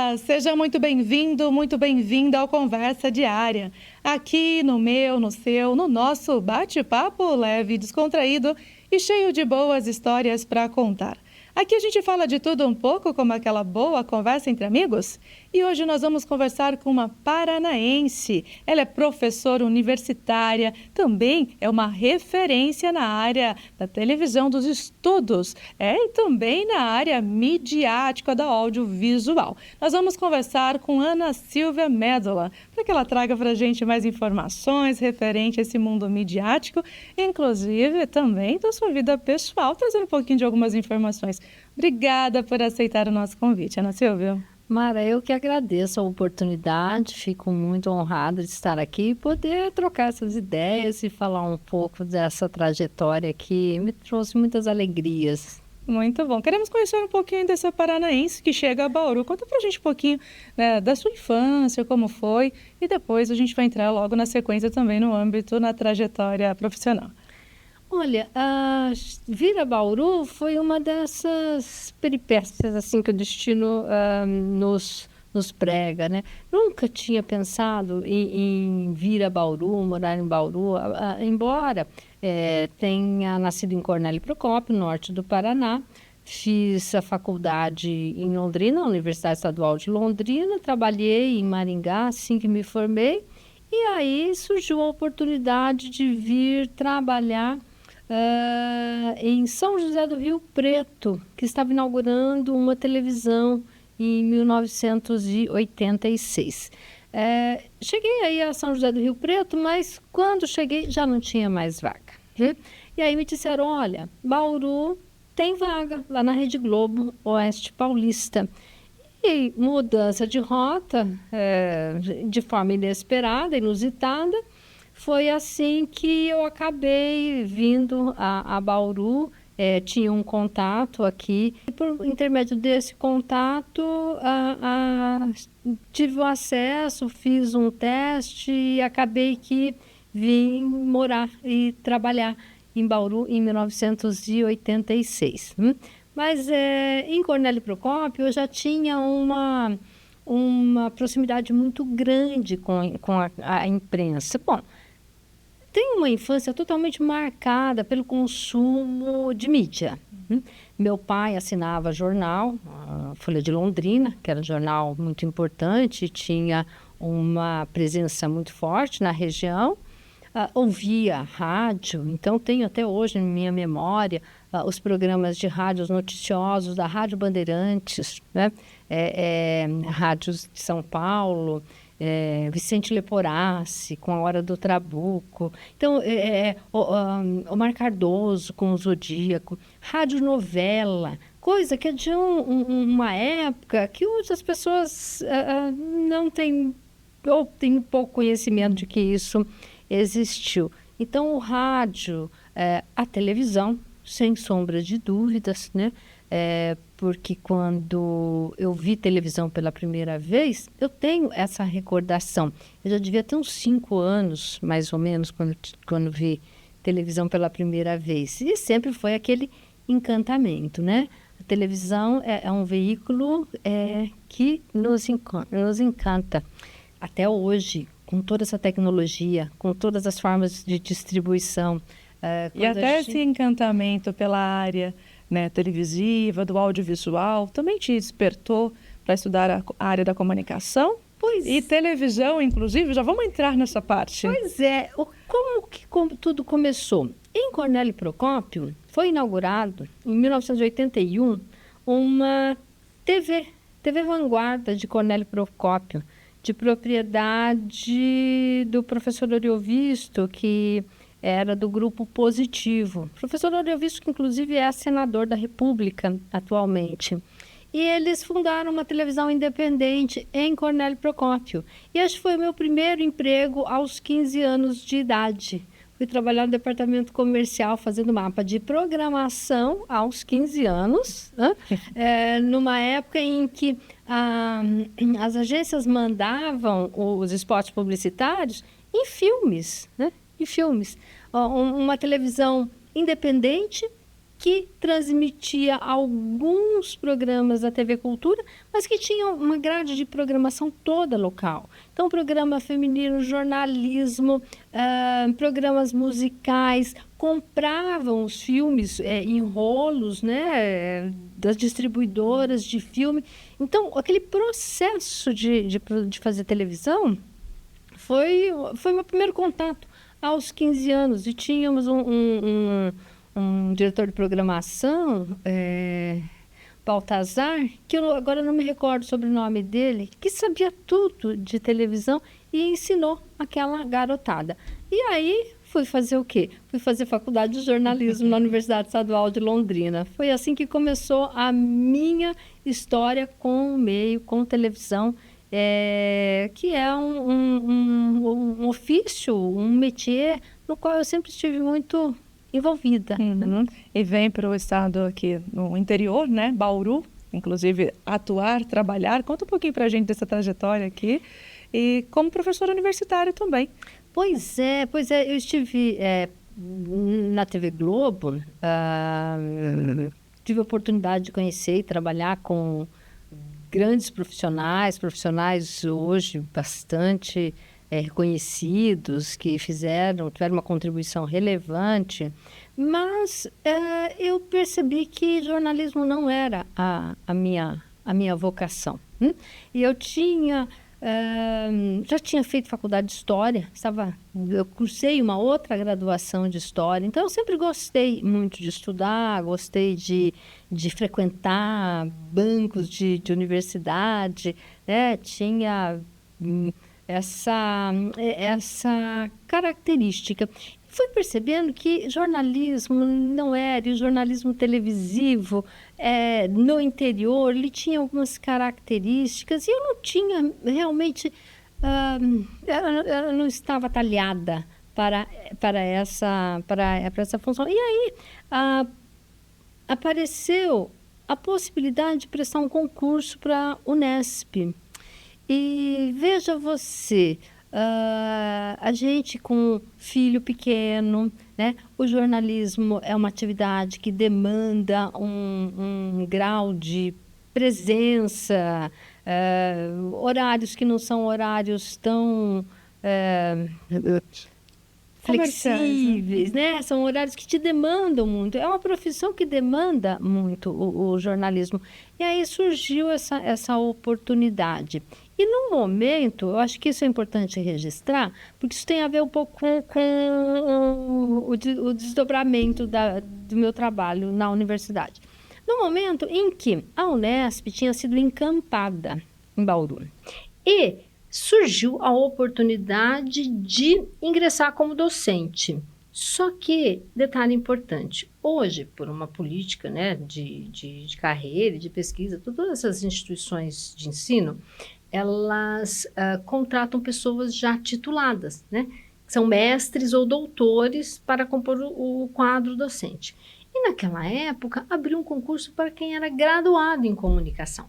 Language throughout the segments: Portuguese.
Olá, seja muito bem-vindo, muito bem-vinda ao Conversa Diária. Aqui no meu, no seu, no nosso bate-papo leve, descontraído e cheio de boas histórias para contar. Aqui a gente fala de tudo um pouco, como aquela boa conversa entre amigos. E hoje nós vamos conversar com uma paranaense. Ela é professora universitária, também é uma referência na área da televisão dos estudos, e também na área midiática da audiovisual. Nós vamos conversar com Ana Silvia Médola, para que ela traga para a gente mais informações referente a esse mundo midiático, inclusive também da sua vida pessoal, trazendo um pouquinho de algumas informações. Obrigada por aceitar o nosso convite, Ana Silvia. Mara, eu que agradeço a oportunidade, fico muito honrada de estar aqui e poder trocar essas ideias e falar um pouco dessa trajetória que me trouxe muitas alegrias. Muito bom. Queremos conhecer um pouquinho dessa paranaense que chega a Bauru. Conta pra gente um pouquinho, né, da sua infância, como foi, e depois a gente vai entrar logo na sequência também no âmbito, na trajetória profissional. Olha, vir a Bauru foi uma dessas peripécias assim que o destino nos prega, né? Nunca tinha pensado em vir a Bauru, morar em Bauru, embora tenha nascido em Cornélio Procópio, norte do Paraná. Fiz a faculdade em Londrina, Universidade Estadual de Londrina, trabalhei em Maringá assim que me formei, e aí surgiu a oportunidade de vir trabalhar em São José do Rio Preto, que estava inaugurando uma televisão em 1986. Cheguei aí a São José do Rio Preto, mas quando cheguei já não tinha mais vaga. E aí me disseram, olha, Bauru tem vaga lá na Rede Globo Oeste Paulista. E mudança de rota, de forma inesperada, inusitada, foi assim que eu acabei vindo a Bauru. Tinha um contato aqui, e por intermédio desse contato tive o acesso, fiz um teste e acabei que vim morar e trabalhar em Bauru em 1986. Mas em Cornélio Procópio eu já tinha uma proximidade muito grande com a imprensa. Bom, tenho uma infância totalmente marcada pelo consumo de mídia. Meu pai assinava jornal, a Folha de Londrina, que era um jornal muito importante, tinha uma presença muito forte na região. Ouvia rádio, então tenho até hoje em minha memória os programas de rádios noticiosos da Rádio Bandeirantes, né? Rádios de São Paulo, Vicente Leporassi com a Hora do Trabuco, então Omar Cardoso com o Zodíaco, rádio novela, coisa que é de uma época que hoje as pessoas não têm, ou têm pouco conhecimento de que isso existiu. Então o rádio, a televisão, sem sombra de dúvidas, né? Porque quando eu vi televisão pela primeira vez, eu tenho essa recordação. Eu já devia ter uns 5 anos, mais ou menos, quando vi televisão pela primeira vez. E sempre foi aquele encantamento, né? A televisão é um veículo que nos encanta. Até hoje, com toda essa tecnologia, com todas as formas de distribuição. E até esse encantamento pela área, né, televisiva, do audiovisual, também te despertou para estudar a área da comunicação? E televisão, inclusive, já vamos entrar nessa parte. Pois é, como tudo começou? Em Cornélio Procópio, foi inaugurado, em 1981, uma TV Vanguarda de Cornélio Procópio, de propriedade do professor Ariovisto, que era do Grupo Positivo. O professor Ariovisto, que inclusive é senador da República atualmente. E eles fundaram uma televisão independente em Cornélio Procópio. E esse foi o meu primeiro emprego aos 15 anos de idade. Fui trabalhar no departamento comercial, fazendo mapa de programação aos 15 anos, numa época em que as agências mandavam os spots publicitários em filmes, né? Uma televisão independente, que transmitia alguns programas da TV Cultura, mas que tinha uma grade de programação toda local. Então, programa feminino, jornalismo, programas musicais, compravam os filmes em rolos, né, das distribuidoras de filme. Então, aquele processo de fazer televisão foi meu primeiro contato aos 15 anos. E tínhamos um diretor de programação, Baltazar, que eu agora não me recordo sobre o nome dele, que sabia tudo de televisão e ensinou aquela garotada. E aí fui fazer o quê? Fui fazer faculdade de jornalismo na Universidade Estadual de Londrina. Foi assim que começou a minha história com o meio, com televisão, que é um ofício, um métier no qual eu sempre estive muito envolvida. Uhum. E vem para o estado aqui no interior, né? Bauru, inclusive atuar, trabalhar. Conta um pouquinho para a gente dessa trajetória aqui e como professora universitária também. Pois é, eu estive na TV Globo, tive a oportunidade de conhecer e trabalhar com grandes profissionais hoje bastante reconhecidos, que tiveram uma contribuição relevante, mas eu percebi que jornalismo não era a minha vocação. E eu já tinha feito faculdade de História, eu cursei uma outra graduação de História, então eu sempre gostei muito de estudar, gostei de frequentar bancos de universidade, né? Tinha essa característica. Fui percebendo que jornalismo não era, e o jornalismo televisivo no interior, ele tinha algumas características e eu não tinha realmente, eu não estava talhada para essa função. E aí apareceu a possibilidade de prestar um concurso para a Unesp. E veja você, a gente com filho pequeno, né? O jornalismo é uma atividade que demanda um grau de presença, horários que não são horários tão flexíveis, né? São horários que te demandam muito. É uma profissão que demanda muito o jornalismo. E aí surgiu essa oportunidade. E no momento, eu acho que isso é importante registrar, porque isso tem a ver um pouco com o desdobramento do meu trabalho na universidade. No momento em que a Unesp tinha sido encampada em Bauru e surgiu a oportunidade de ingressar como docente. Só que, detalhe importante, hoje, por uma política, né, de carreira e de pesquisa, todas essas instituições de ensino, elas contratam pessoas já tituladas, né? São mestres ou doutores para compor o quadro docente. E naquela época, abriu um concurso para quem era graduado em comunicação.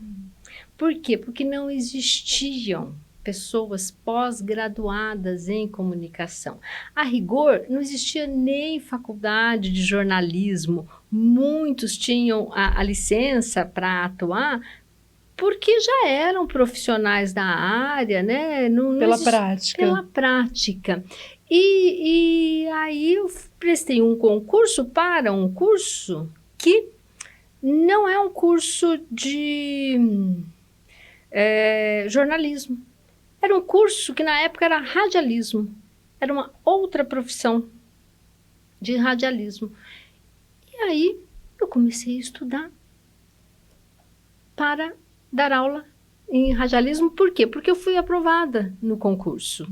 Por quê? Porque não existiam pessoas pós-graduadas em comunicação. A rigor, não existia nem faculdade de jornalismo. Muitos tinham a licença para atuar, porque já eram profissionais da área, né? Pela prática. E aí eu prestei um concurso para um curso que não é um curso de jornalismo. Era um curso que na época era radialismo. Era uma outra profissão de radialismo. E aí eu comecei a estudar para dar aula em radialismo. Por quê? Porque eu fui aprovada no concurso.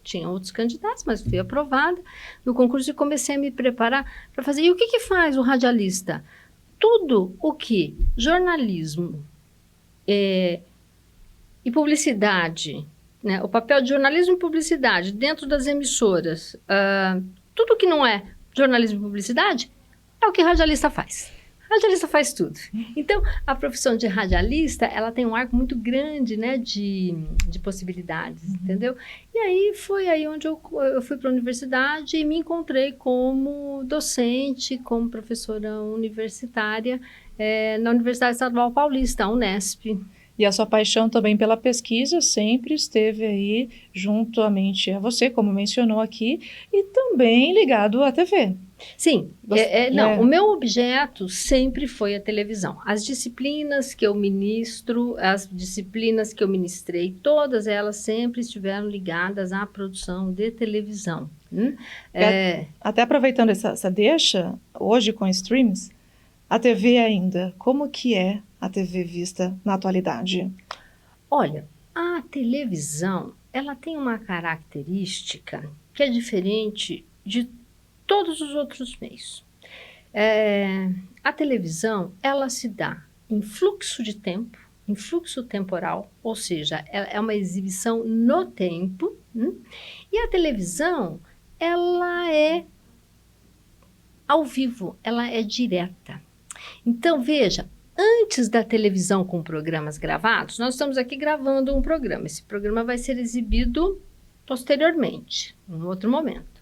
Tinha outros candidatos, mas fui aprovada no concurso e comecei a me preparar para fazer. E o que faz o radialista? Tudo o que jornalismo e publicidade, né? O papel de jornalismo e publicidade dentro das emissoras, tudo que não é jornalismo e publicidade é o que radialista faz. Radialista faz tudo. Então, a profissão de radialista, ela tem um arco muito grande, né, de possibilidades, entendeu? E aí, foi aí onde eu fui para a universidade e me encontrei como docente, como professora universitária, na Universidade Estadual Paulista, a Unesp. E a sua paixão também pela pesquisa sempre esteve aí juntamente a você, como mencionou aqui, e também ligado à TV. Sim, o meu objeto sempre foi a televisão. As disciplinas que eu ministro, as disciplinas que eu ministrei, todas elas sempre estiveram ligadas à produção de televisão. Até aproveitando essa deixa, hoje com streams, a TV ainda, como que é a TV vista na atualidade? Olha, a televisão, ela tem uma característica que é diferente de todos os outros meios. A televisão, ela se dá em fluxo de tempo, em fluxo temporal, ou seja, é uma exibição no tempo, e a televisão, ela é ao vivo, ela é direta. Então, veja, antes da televisão com programas gravados, nós estamos aqui gravando um programa. Esse programa vai ser exibido posteriormente, em outro momento.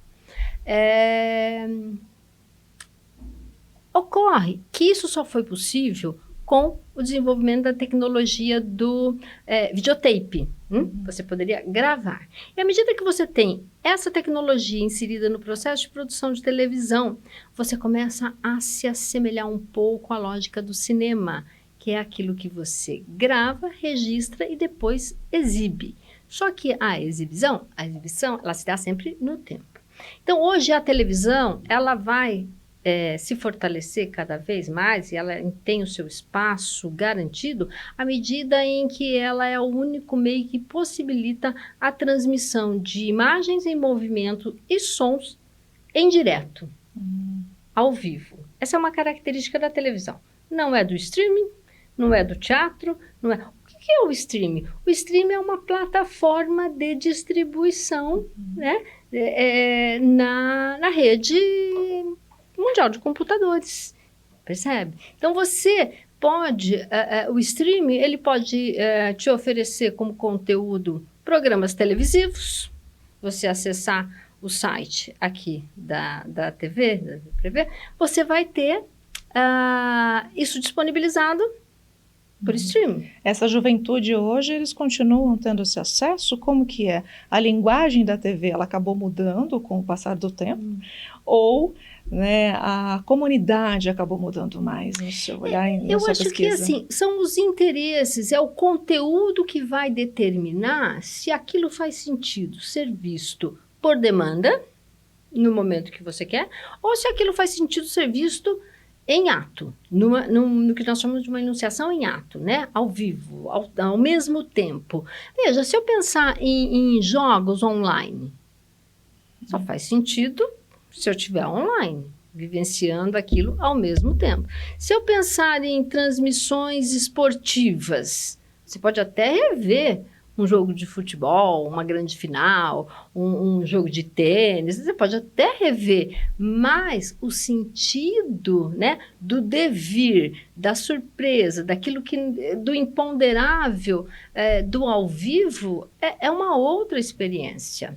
Ocorre que isso só foi possível com o desenvolvimento da tecnologia do videotape. Você poderia gravar. E à medida que você tem essa tecnologia inserida no processo de produção de televisão, você começa a se assemelhar um pouco à lógica do cinema, que é aquilo que você grava, registra e depois exibe. Só que a exibição, ela se dá sempre no tempo. Então, hoje a televisão, ela vai se fortalecer cada vez mais e ela tem o seu espaço garantido à medida em que ela é o único meio que possibilita a transmissão de imagens em movimento e sons em direto, ao vivo. Essa é uma característica da televisão. Não é do streaming, não é do teatro, não é... O que é o streaming? O streaming é uma plataforma de distribuição, né, na rede mundial de computadores, percebe? Então, você pode, o streaming, ele pode te oferecer como conteúdo programas televisivos, você acessar o site aqui da TV, da TV, você vai ter isso disponibilizado por streaming. Essa juventude hoje, eles continuam tendo esse acesso? Como que é? A linguagem da TV, ela acabou mudando com o passar do tempo? Ou, né, a comunidade acabou mudando mais no seu olhar e na sua pesquisa? Eu acho que, assim, são os interesses, é o conteúdo que vai determinar se aquilo faz sentido ser visto por demanda, no momento que você quer, ou se aquilo faz sentido ser visto em ato, no que nós chamamos de uma enunciação em ato, né? Ao vivo, ao mesmo tempo. Veja, se eu pensar em jogos online, só faz sentido se eu estiver online, vivenciando aquilo ao mesmo tempo. Se eu pensar em transmissões esportivas, você pode até rever um jogo de futebol, uma grande final, um jogo de tênis, você pode até rever, mas o sentido, né, do devir, da surpresa, daquilo do imponderável, do ao vivo, é uma outra experiência.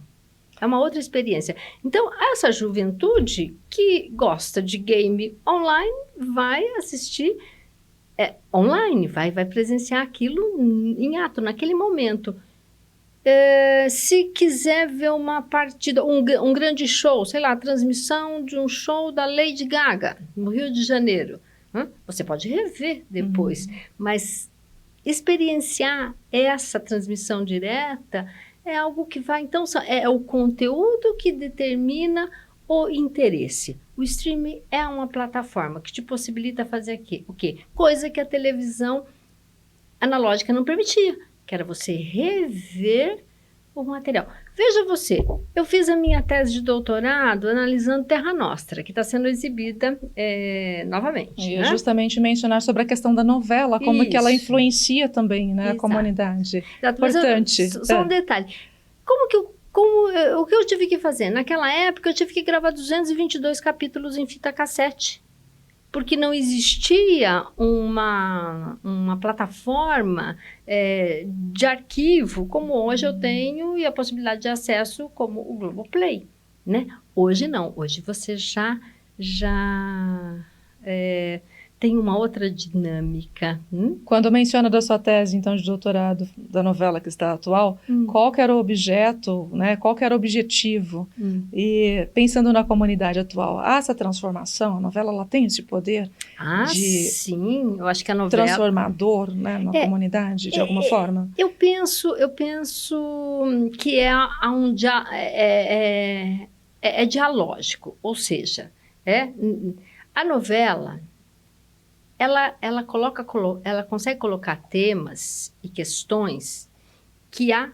É uma outra experiência. Então, essa juventude que gosta de game online vai assistir online, vai presenciar aquilo em ato, naquele momento. Se quiser ver uma partida, um grande show, sei lá, a transmissão de um show da Lady Gaga, no Rio de Janeiro, você pode rever depois, mas experienciar essa transmissão direta é algo que vai... Então, é o conteúdo que determina o interesse. O streaming é uma plataforma que te possibilita fazer o quê? Coisa que a televisão analógica não permitia, que era você rever o material. Veja você, eu fiz a minha tese de doutorado analisando Terra Nostra, que está sendo exibida novamente. E justamente mencionar sobre a questão da novela, como Isso. que ela influencia também, né, a comunidade. Exato. Importante. Só um detalhe. O que eu tive que fazer? Naquela época, eu tive que gravar 222 capítulos em fita cassete. porque não existia uma plataforma de arquivo como hoje eu tenho e a possibilidade de acesso como o Globoplay, né? Hoje não, hoje você já tem uma outra dinâmica. Quando menciona da sua tese, então, de doutorado, da novela que está atual, qual que era o objeto, né? Qual que era o objetivo? E pensando na comunidade atual, há essa transformação? A novela ela tem esse poder sim, eu acho que a novela... transformador, né, na comunidade, de alguma forma? Eu penso que é dialógico, ou seja, a novela... Ela consegue colocar temas e questões que a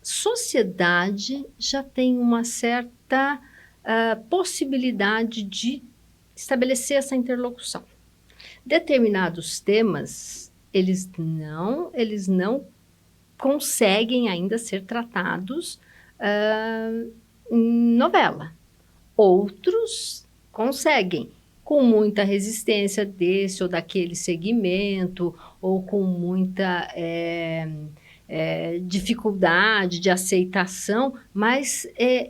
sociedade já tem uma certa possibilidade de estabelecer essa interlocução. Determinados temas, eles não conseguem ainda ser tratados em novela. Outros conseguem, com muita resistência desse ou daquele segmento, ou com muita dificuldade de aceitação, mas é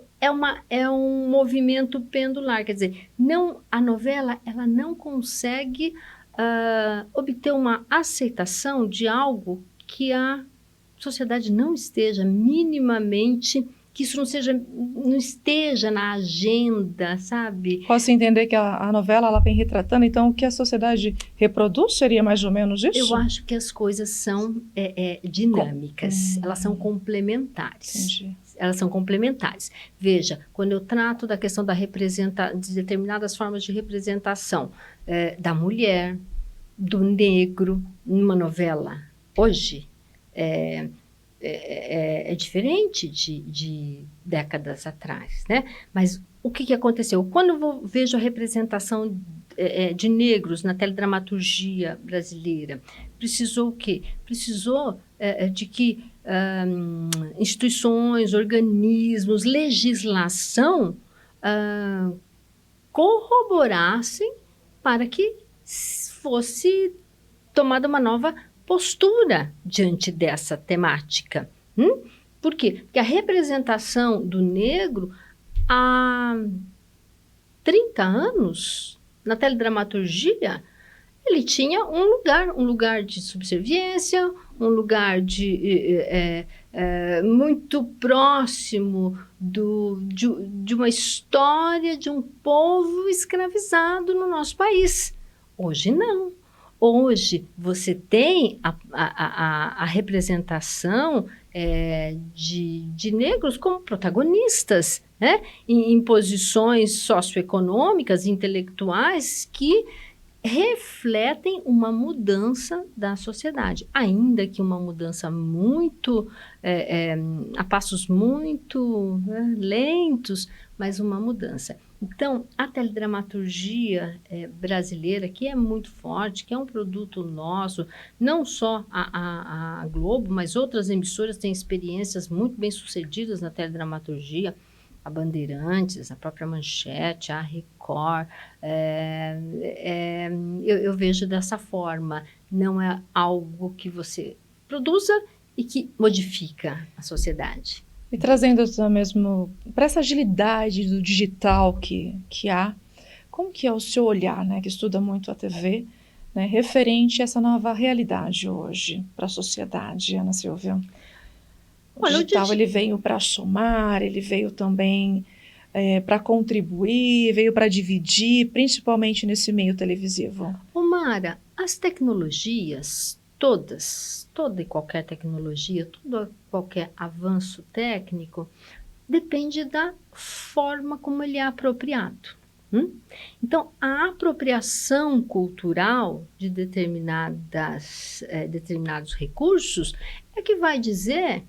um movimento pendular, quer dizer, a novela ela não consegue obter uma aceitação de algo que a sociedade não esteja minimamente... que isso não esteja na agenda, sabe? Posso entender que a novela ela vem retratando, então, o que a sociedade reproduz seria mais ou menos isso? Eu acho que as coisas são dinâmicas, elas são complementares. Entendi. Elas são complementares. Veja, quando eu trato da questão de determinadas formas de representação da mulher, do negro, numa novela, hoje... É diferente de décadas atrás, né? Mas o que aconteceu? Quando eu vejo a representação de negros na teledramaturgia brasileira, precisou o quê? Precisou de que instituições, organismos, legislação corroborassem para que fosse tomada uma nova postura diante dessa temática. Por quê? Porque a representação do negro há 30 anos, na teledramaturgia, ele tinha um lugar de subserviência, um lugar muito próximo de uma história de um povo escravizado no nosso país. Hoje não. Hoje, você tem a representação de negros como protagonistas, né? em posições socioeconômicas, intelectuais, que refletem uma mudança da sociedade. Ainda que uma mudança muito, a passos muito lentos, mas uma mudança. Então, a teledramaturgia brasileira, que é muito forte, que é um produto nosso, não só a Globo, mas outras emissoras têm experiências muito bem-sucedidas na teledramaturgia, a Bandeirantes, a própria Manchete, a Record. Eu vejo dessa forma, não é algo que você produza e que modifica a sociedade. E trazendo mesmo para essa agilidade do digital que há, como que é o seu olhar, né, que estuda muito a TV, né, referente a essa nova realidade hoje para a sociedade, Ana Silvia? O digital ele veio para somar, ele veio também para contribuir, veio para dividir, principalmente nesse meio televisivo. Mara, as tecnologias, toda e qualquer tecnologia, todo qualquer avanço técnico, depende da forma como ele é apropriado. Então, a apropriação cultural de determinados recursos é que vai dizer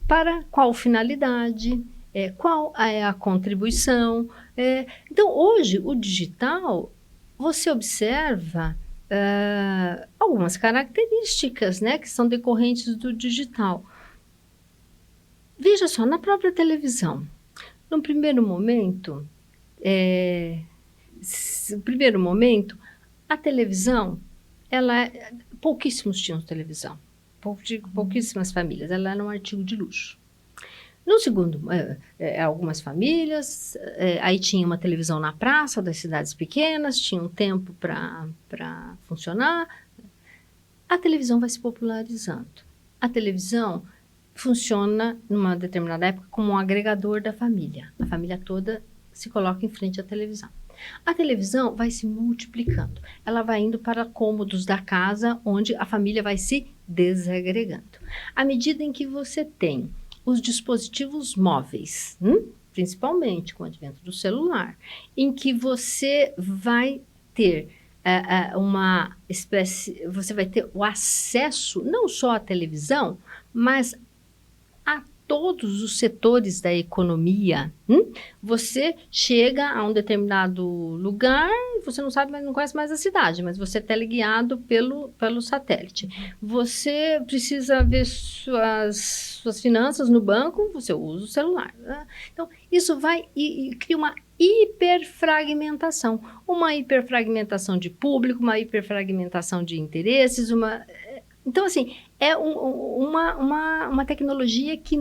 para qual finalidade, qual é a contribuição. Então, hoje, o digital, você observa algumas características, né, que são decorrentes do digital. Veja só, na própria televisão, no primeiro momento, o primeiro momento, a televisão, pouquíssimos tinham televisão, pouquíssimas famílias, ela era um artigo de luxo. No segundo, algumas famílias, aí tinha uma televisão na praça das cidades pequenas, tinha um tempo para funcionar. A televisão vai se popularizando. A televisão funciona, numa determinada época, como um agregador da família. A família toda se coloca em frente à televisão. A televisão vai se multiplicando. Ela vai indo para cômodos da casa, onde a família vai se desagregando. À medida em que você tem os dispositivos móveis, principalmente com o advento do celular, em que você vai ter uma espécie, você vai ter o acesso não só à televisão, mas a todos os setores da economia. Você chega a um determinado lugar, você não sabe, não conhece mais a cidade, mas você é teleguiado pelo satélite. Você precisa ver suas finanças no banco, você usa o celular. Então, isso vai e cria uma hiperfragmentação de público, uma hiperfragmentação de interesses, Então, assim, é uma tecnologia que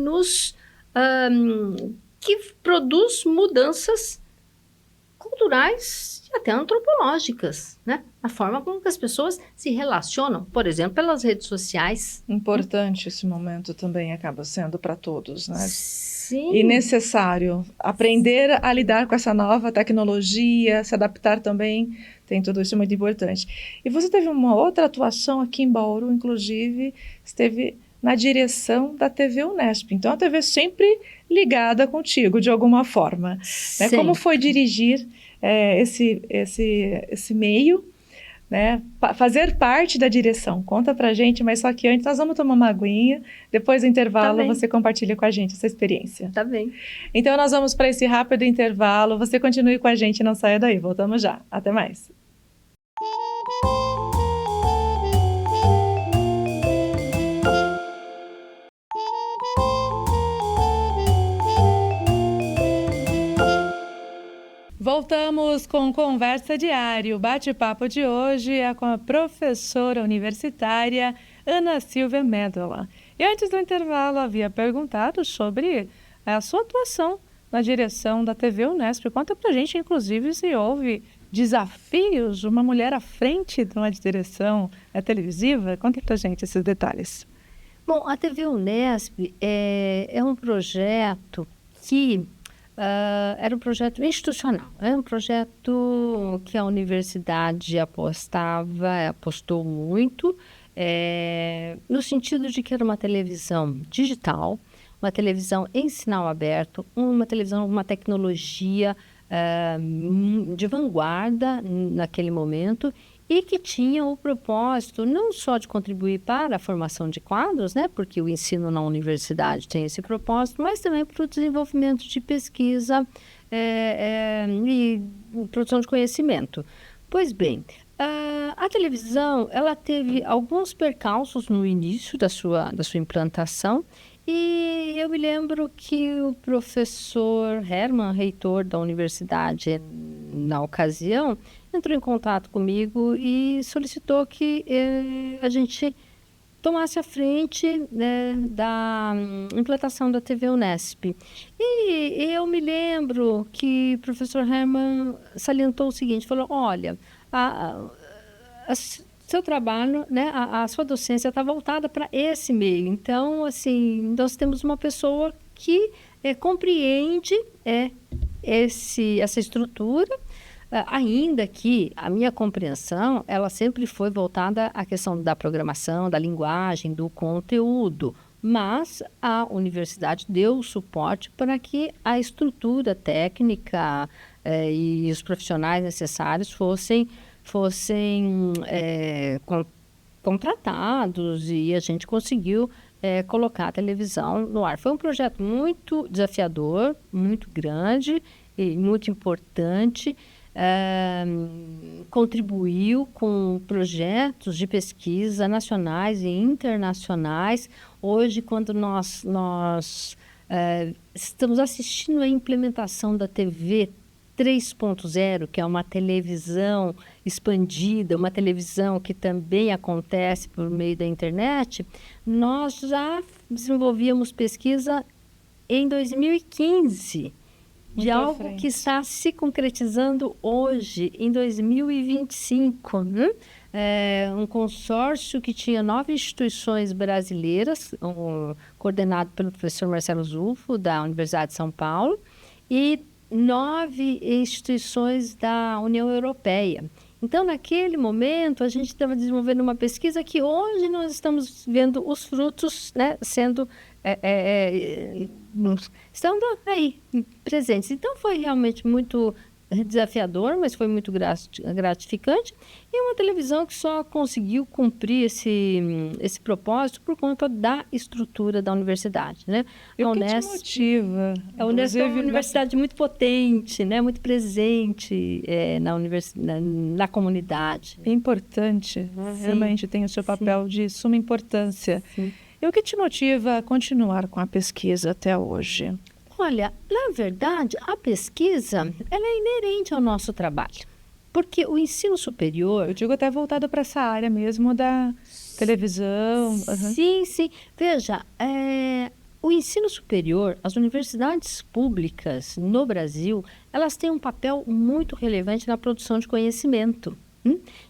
que produz mudanças culturais e até antropológicas, né? A forma como que as pessoas se relacionam, por exemplo, pelas redes sociais. Importante esse momento também acaba sendo para todos, né? Sim. E necessário aprender a lidar com essa nova tecnologia, se adaptar também, tem tudo isso muito importante. E você teve uma outra atuação aqui em Bauru, inclusive, esteve na direção da TV Unesp. Então, a TV sempre ligada contigo, de alguma forma. Né? Como foi dirigir esse meio, né? Fazer parte da direção? Conta pra gente, mas só que antes nós vamos tomar uma aguinha, depois do intervalo você compartilha com a gente essa experiência. Tá bem. Então, nós vamos para esse rápido intervalo. Você continue com a gente, não saia daí. Voltamos já. Até mais. Voltamos com Conversa Diária. O bate-papo de hoje é com a professora universitária Ana Silvia Médola. E antes do intervalo, havia perguntado sobre a sua atuação na direção da TV Unesp. Conta pra gente, inclusive, se houve desafios de uma mulher à frente de uma direção televisiva. Conta pra gente esses detalhes. Bom, a TV Unesp é um projeto que era um projeto institucional, era um projeto que a universidade apostou muito, no sentido de que era uma televisão digital, uma televisão em sinal aberto, uma tecnologia de vanguarda naquele momento, e que tinha o propósito não só de contribuir para a formação de quadros, né, porque o ensino na universidade tem esse propósito, mas também para o desenvolvimento de pesquisa e produção de conhecimento. Pois bem, a televisão ela teve alguns percalços no início da sua implantação, e eu me lembro que o professor Herman, reitor da universidade, na ocasião, entrou em contato comigo e solicitou que a gente tomasse a frente, né, da implantação da TV Unesp. E eu me lembro que o professor Herman salientou o seguinte, falou, olha, seu trabalho, né, a sua docência está voltada para esse meio. Então, assim, nós temos uma pessoa que compreende essa estrutura, ainda que a minha compreensão, ela sempre foi voltada à questão da programação, da linguagem, do conteúdo. Mas a universidade deu o suporte para que a estrutura técnica e os profissionais necessários fossem contratados, e a gente conseguiu colocar a televisão no ar. Foi um projeto muito desafiador, muito grande e muito importante. Contribuiu com projetos de pesquisa nacionais e internacionais. Hoje, quando nós estamos assistindo a implementação da TV 3.0, que é uma televisão expandida, uma televisão que também acontece por meio da internet, nós já desenvolvíamos pesquisa em 2015, de algo que está se concretizando hoje, em 2025. Um consórcio que tinha 9 instituições brasileiras, coordenado pelo professor Marcelo Zufo, da Universidade de São Paulo, e 9 instituições da União Europeia. Então, naquele momento, a gente estava desenvolvendo uma pesquisa que hoje nós estamos vendo os frutos, né, sendo estando aí presentes. Então, foi realmente muito desafiador, mas foi muito gratificante. E uma televisão que só conseguiu cumprir esse propósito por conta da estrutura da universidade, né? E o que te motiva? A Unesp é uma universidade muito potente, né? Muito presente na comunidade. É importante, realmente tem o seu papel de suma importância. Sim. E o que te motiva a continuar com a pesquisa até hoje? Olha, na verdade, a pesquisa ela é inerente ao nosso trabalho, porque o ensino superior... Eu digo até voltado para essa área mesmo da televisão. Sim, sim. Veja, o ensino superior, as universidades públicas no Brasil, elas têm um papel muito relevante na produção de conhecimento.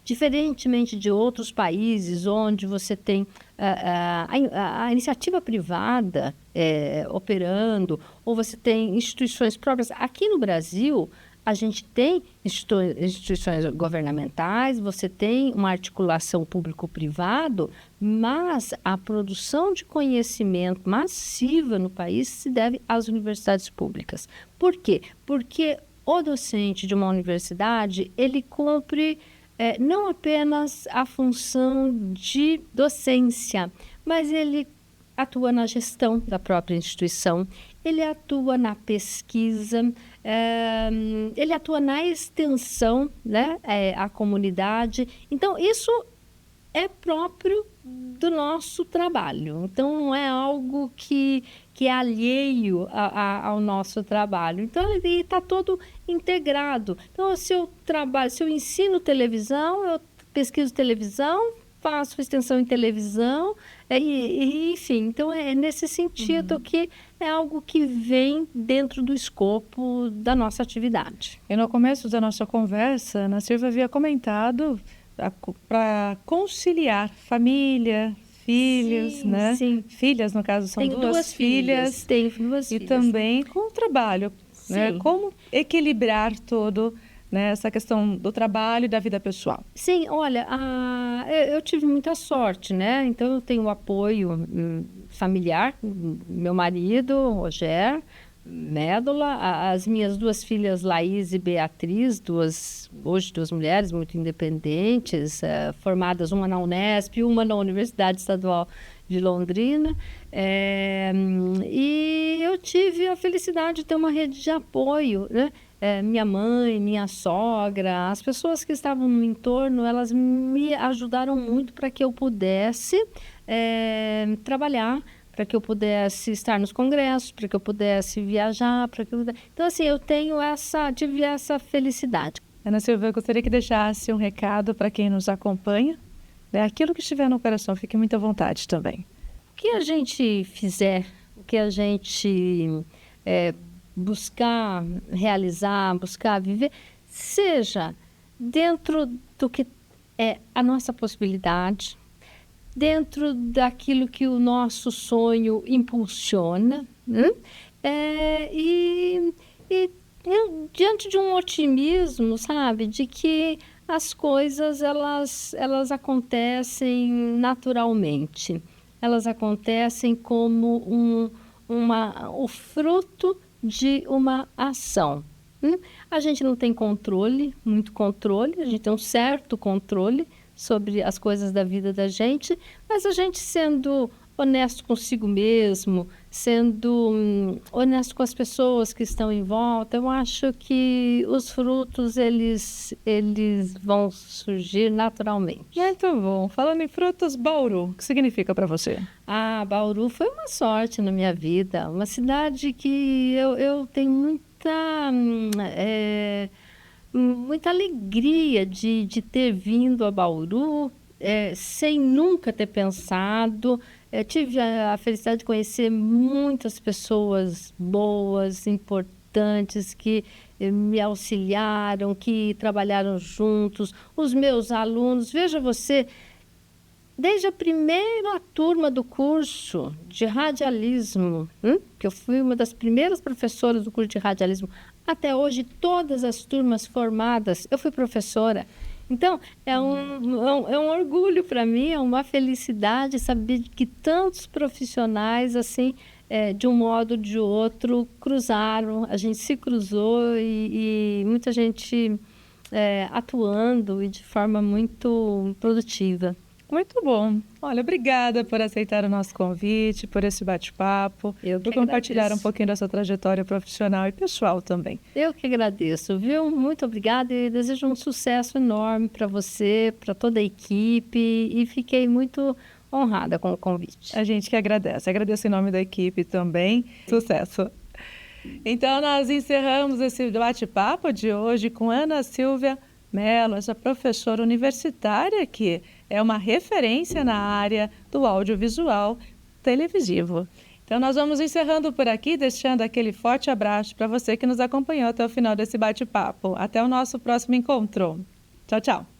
Diferentemente de outros países onde você tem a iniciativa privada operando, ou você tem instituições próprias. Aqui no Brasil, a gente tem instituições governamentais, você tem uma articulação público-privado, mas a produção de conhecimento massiva no país se deve às universidades públicas. Por quê? Porque o docente de uma universidade, ele cumpre... não apenas a função de docência, mas ele atua na gestão da própria instituição, ele atua na pesquisa, ele atua na extensão, né, à comunidade. Então, isso é próprio do nosso trabalho. Então, não é algo que é alheio ao nosso trabalho. Então, ele está todo integrado. Então, se eu ensino televisão, eu pesquiso televisão, faço extensão em televisão, enfim. Então, é nesse sentido que é algo que vem dentro do escopo da nossa atividade. E no começo da nossa conversa, Ana Silva havia comentado para conciliar família, filhos, sim, né? Sim. Filhas, no caso, são duas filhas. Tenho duas filhas. E também com o trabalho, né? Como equilibrar todo, né, essa questão do trabalho e da vida pessoal. Sim, olha, eu tive muita sorte, né? Então, eu tenho o apoio familiar, meu marido, Roger Médola, as minhas 2 filhas, Laís e Beatriz, hoje 2 mulheres muito independentes, formadas uma na Unesp e uma na Universidade Estadual de Londrina. E eu tive a felicidade de ter uma rede de apoio, né? Minha mãe, minha sogra, as pessoas que estavam no entorno, elas me ajudaram muito para que eu pudesse trabalhar, para que eu pudesse estar nos congressos, para que eu pudesse viajar, Então, assim, eu tive essa felicidade. Ana Silva, eu gostaria que deixasse um recado para quem nos acompanha, né? Aquilo que estiver no coração, fique muito à vontade também. O que a gente fizer, o que a gente buscar realizar, buscar viver, seja dentro do que é a nossa possibilidade, dentro daquilo que o nosso sonho impulsiona, né? E eu, diante de um otimismo, sabe, de que as coisas elas acontecem naturalmente, elas acontecem como o fruto de uma ação. A gente não tem muito controle, a gente tem um certo controle sobre as coisas da vida da gente, mas a gente sendo honesto consigo mesmo, sendo honesto com as pessoas que estão em volta, eu acho que os frutos, eles vão surgir naturalmente. Muito bom. Falando em frutos, Bauru, o que significa para você? Bauru foi uma sorte na minha vida, uma cidade que eu tenho muita alegria de ter vindo a Bauru, sem nunca ter pensado. Tive a felicidade de conhecer muitas pessoas boas, importantes, que me auxiliaram, que trabalharam juntos, os meus alunos. Veja você, desde a primeira turma do curso de radialismo, que eu fui uma das primeiras professoras do curso de radialismo, até hoje, todas as turmas formadas, eu fui professora. Então, é um orgulho para mim, é uma felicidade saber que tantos profissionais, assim, de um modo ou de outro, cruzaram, a gente se cruzou e muita gente atuando e de forma muito produtiva. Muito bom. Olha, obrigada por aceitar o nosso convite, por esse bate-papo, por compartilhar um pouquinho da sua trajetória profissional e pessoal também. Eu que agradeço, viu? Muito obrigada e desejo um sucesso enorme para você, para toda a equipe, e fiquei muito honrada com o convite. A gente que agradece. Agradeço em nome da equipe também. Sucesso. Então, nós encerramos esse bate-papo de hoje com Ana Silvia Mello, essa professora universitária que é uma referência na área do audiovisual televisivo. Então, nós vamos encerrando por aqui, deixando aquele forte abraço para você que nos acompanhou até o final desse bate-papo. Até o nosso próximo encontro. Tchau, tchau.